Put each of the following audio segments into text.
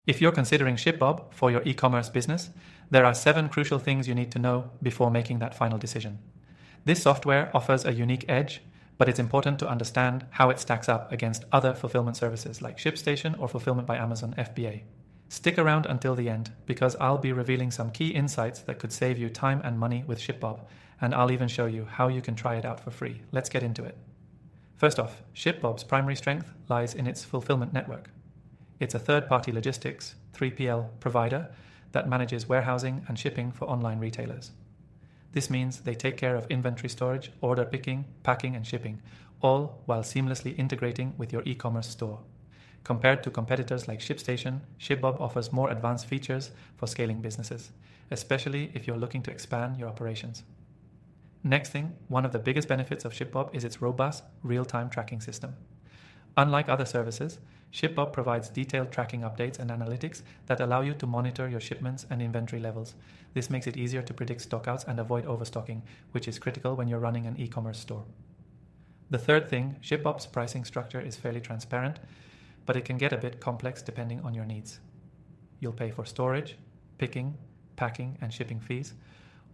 If you're considering ShipBob for your e-commerce business, there are 7 crucial things you need to know before making that final decision. This software offers a unique edge, but it's important to understand how it stacks up against other fulfillment services like ShipStation or Fulfillment by Amazon FBA. Stick around until the end, because I'll be revealing some key insights that could save you time and money with ShipBob, and I'll even show you how you can try it out for free. Let's get into it. First off, ShipBob's primary strength lies in its fulfillment network. It's a third-party logistics, 3PL, provider that manages warehousing and shipping for online retailers. This means they take care of inventory storage, order picking, packing, and shipping, all while seamlessly integrating with your e-commerce store. Compared to competitors like ShipStation, ShipBob offers more advanced features for scaling businesses, especially if you're looking to expand your operations. Next thing, one of the biggest benefits of ShipBob is its robust, real-time tracking system. Unlike other services, ShipBob provides detailed tracking updates and analytics that allow you to monitor your shipments and inventory levels. This makes it easier to predict stockouts and avoid overstocking, which is critical when you're running an e-commerce store. The third thing, ShipBob's pricing structure is fairly transparent, but it can get a bit complex depending on your needs. You'll pay for storage, picking, packing, and shipping fees,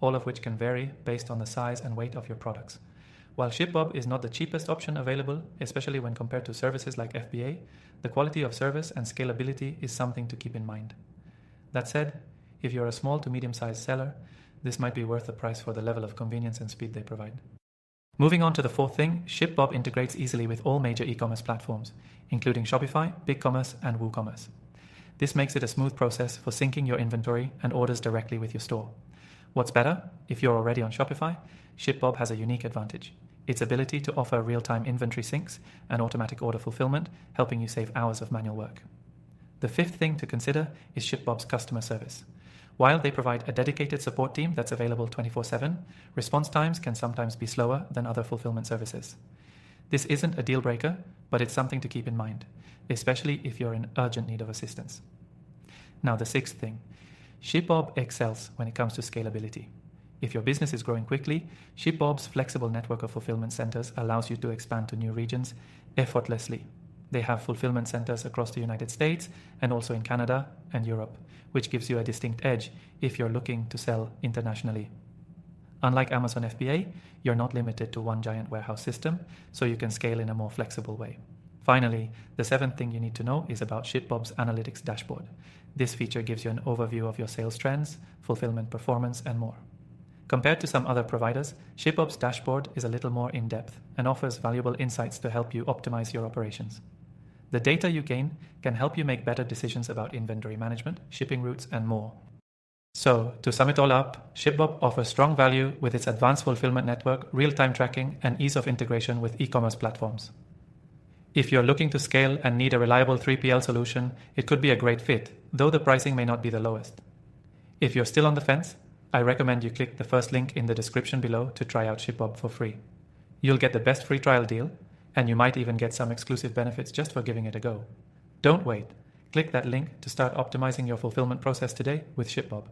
all of which can vary based on the size and weight of your products. While ShipBob is not the cheapest option available, especially when compared to services like FBA, the quality of service and scalability is something to keep in mind. That said, if you're a small to medium-sized seller, this might be worth the price for the level of convenience and speed they provide. Moving on to the fourth thing, ShipBob integrates easily with all major e-commerce platforms, including Shopify, BigCommerce, and WooCommerce. This makes it a smooth process for syncing your inventory and orders directly with your store. What's better, if you're already on Shopify, ShipBob has a unique advantage: its ability to offer real-time inventory syncs and automatic order fulfillment, helping you save hours of manual work. The fifth thing to consider is ShipBob's customer service. While they provide a dedicated support team that's available 24/7, response times can sometimes be slower than other fulfillment services. This isn't a deal breaker, but it's something to keep in mind, especially if you're in urgent need of assistance. Now, the sixth thing, ShipBob excels when it comes to scalability. If your business is growing quickly, ShipBob's flexible network of fulfillment centers allows you to expand to new regions effortlessly. They have fulfillment centers across the United States and also in Canada and Europe, which gives you a distinct edge if you're looking to sell internationally. Unlike Amazon FBA, you're not limited to one giant warehouse system, so you can scale in a more flexible way. Finally, the seventh thing you need to know is about ShipBob's analytics dashboard. This feature gives you an overview of your sales trends, fulfillment performance, and more. Compared to some other providers, ShipBob's dashboard is a little more in-depth and offers valuable insights to help you optimize your operations. The data you gain can help you make better decisions about inventory management, shipping routes, and more. So, to sum it all up, ShipBob offers strong value with its advanced fulfillment network, real-time tracking, and ease of integration with e-commerce platforms. If you're looking to scale and need a reliable 3PL solution, it could be a great fit, though the pricing may not be the lowest. If you're still on the fence, I recommend you click the first link in the description below to try out ShipBob for free. You'll get the best free trial deal, and you might even get some exclusive benefits just for giving it a go. Don't wait. Click that link to start optimizing your fulfillment process today with ShipBob.